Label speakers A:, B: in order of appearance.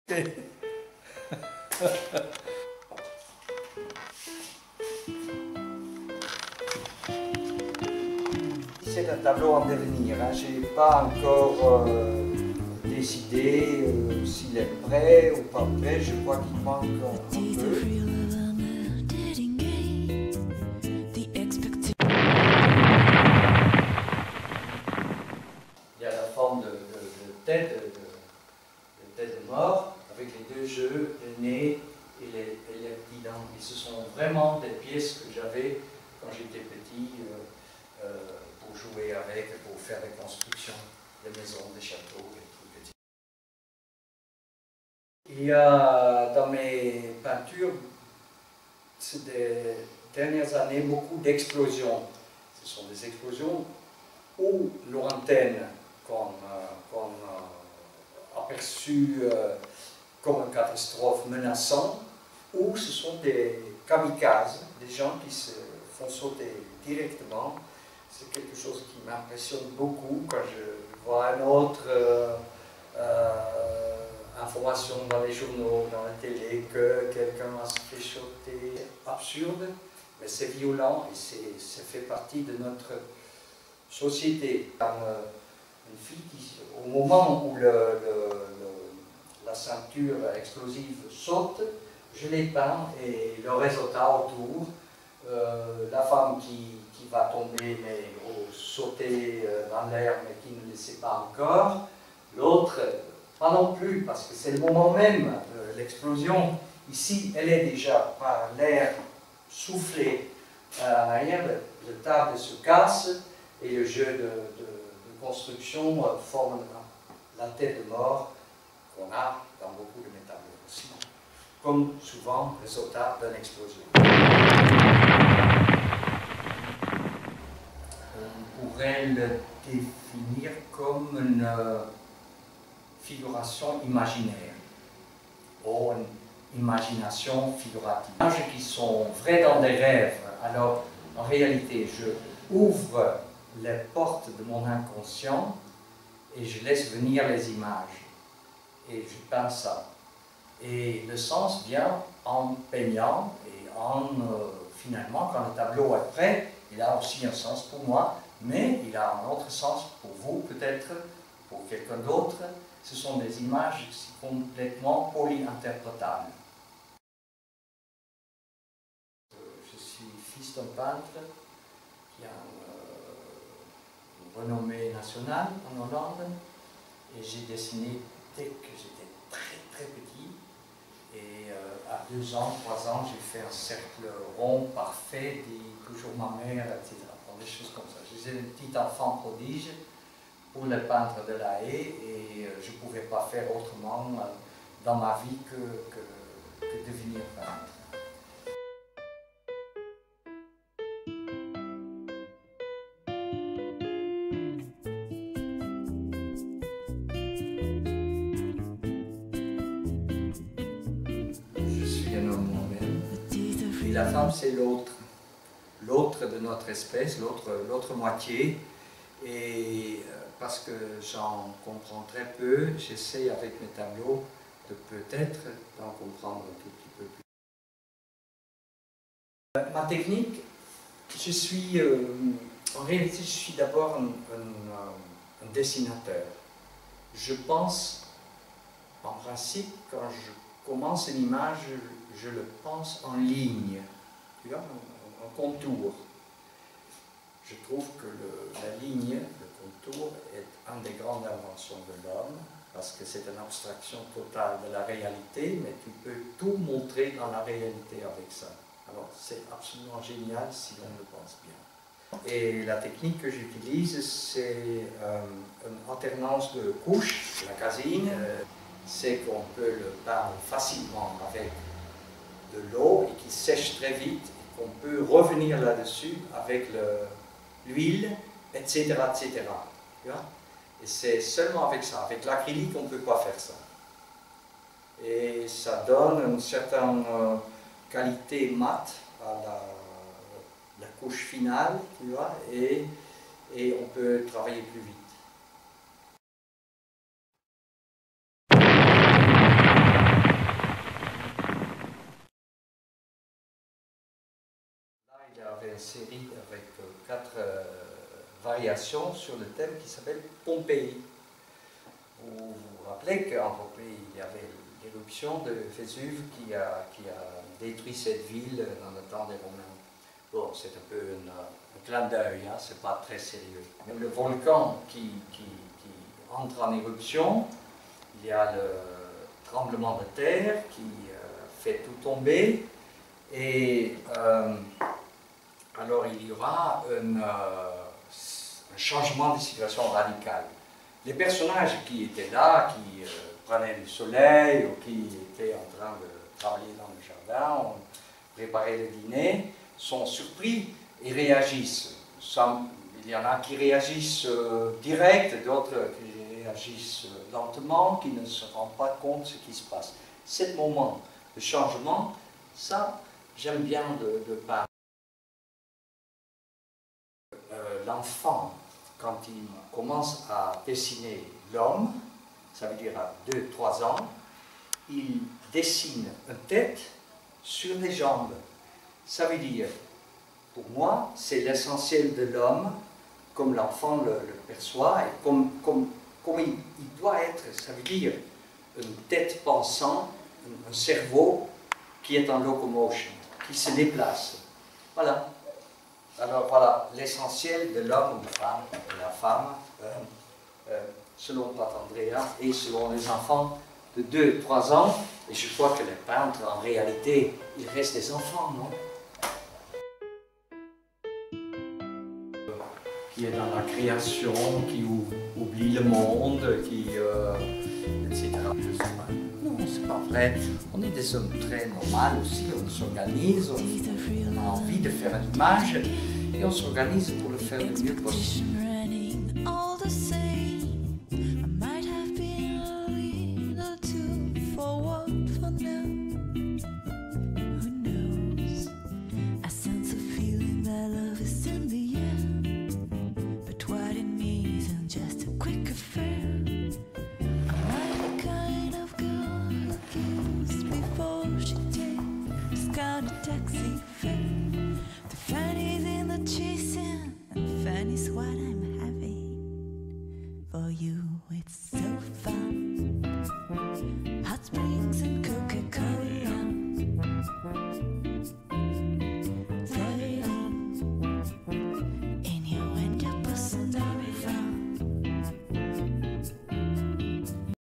A: C'est un tableau en devenir, hein. Je n'ai pas encore décidé s'il est prêt ou pas prêt. Je crois qu'il manque un peu. Il y a la forme de tête, de tête de mort, avec les deux yeux, le nez et les petits dents. Et ce sont vraiment des pièces que j'avais quand j'étais petit pour jouer avec, pour faire des constructions, des maisons, des châteaux, des trucs petits. Il y a dans mes peintures, ces dernières années, beaucoup d'explosions. Ce sont des explosions ou lointaines, qu'on aperçues comme une catastrophe menaçante, ou ce sont des kamikazes, des gens qui se font sauter directement. C'est quelque chose qui m'impressionne beaucoup quand je vois une autre information dans les journaux, dans la télé, que quelqu'un a se fait sauter. Absurde, mais c'est violent et ça fait partie de notre société. Une fille qui, au moment où la ceinture explosive saute, je l'ai peint et le résultat autour, la femme qui va tomber mais sauter dans l'air mais qui ne le sait pas encore, l'autre pas non plus parce que c'est le moment même, l'explosion. Ici, elle est déjà par l'air soufflé en arrière, la table se casse et le jeu de construction forme la tête de mort qu'on a dans beaucoup de mes tableaux aussi, comme souvent résultat d'une explosion. On pourrait le définir comme une figuration imaginaire ou une imagination figurative. Les images qui sont vraies dans des rêves, alors en réalité je ouvre les portes de mon inconscient et je laisse venir les images et je peins ça. Et le sens vient en peignant et finalement quand le tableau est prêt, il a aussi un sens pour moi, mais il a un autre sens pour vous peut-être, pour quelqu'un d'autre. Ce sont des images complètement polyinterprétables. Je suis fils d'un peintre qui a une renommée nationale en Hollande et j'ai dessiné dès que j'étais très petit et à 2 ans, 3 ans, j'ai fait un cercle rond parfait, dit toujours ma mère, etc. Des choses comme ça. J'étais un petit enfant prodige pour le peintre de La Haye et je ne pouvais pas faire autrement dans ma vie que devenir peintre. Je suis un homme moi-même et la femme c'est l'autre de notre espèce, l'autre moitié. Et parce que j'en comprends très peu, j'essaie avec mes tableaux de peut-être d'en comprendre un tout petit peu plus. Ma technique, en réalité, je suis d'abord un dessinateur. Je pense, en principe, quand je commence une image, je le pense en ligne, tu vois, en contour. Je trouve que la ligne, le contour, est une des grandes inventions de l'homme, parce que c'est une abstraction totale de la réalité, mais tu peux tout montrer dans la réalité avec ça. Alors c'est absolument génial si on le pense bien. Et la technique que j'utilise, c'est une alternance de couches. La casine, c'est qu'on peut le peindre facilement avec de l'eau et qui sèche très vite, et qu'on peut revenir là-dessus avec l'huile, etc., etc. Et c'est seulement avec ça. Avec l'acrylique, on ne peut pas faire ça. Et ça donne une certaine qualité mate à la couche finale, tu vois, et on peut travailler plus vite. série avec 4 variations sur le thème qui s'appelle Pompéi. Vous vous rappelez qu'en Pompéi, il y avait l'éruption de Vésuve qui a détruit cette ville dans le temps des Romains. Bon, c'est un peu un clin d'œil, hein, c'est pas très sérieux. Mais le volcan qui entre en éruption, il y a le tremblement de terre qui fait tout tomber, et alors il y aura un changement de situation radical. Les personnages qui étaient là, qui prenaient le soleil ou qui étaient en train de travailler dans le jardin, ou préparer le dîner, sont surpris et réagissent. Il y en a qui réagissent direct, d'autres qui réagissent lentement, qui ne se rendent pas compte de ce qui se passe. Ce moment de changement, ça, j'aime bien de parler. L'enfant, quand il commence à dessiner l'homme, ça veut dire à 2-3 ans, il dessine une tête sur les jambes. Ça veut dire, pour moi, c'est l'essentiel de l'homme, comme l'enfant le perçoit, et comme il doit être. Ça veut dire une tête pensante, un cerveau qui est en locomotion, qui se déplace. Voilà. Alors voilà, l'essentiel de l'homme ou de la femme, selon Pape-Andrea et selon les enfants de 2-3 ans, et je crois que les peintres, en réalité, ils restent des enfants, non? Qui est dans la création, qui oublie le monde, etc. Je sais pas. Non, c'est pas vrai. On est des hommes très normaux aussi, on s'organise, on a envie de faire une image et on s'organise pour le faire le mieux possible.
B: Taxi fare, the Fanny's in the chasing, and Fanny's what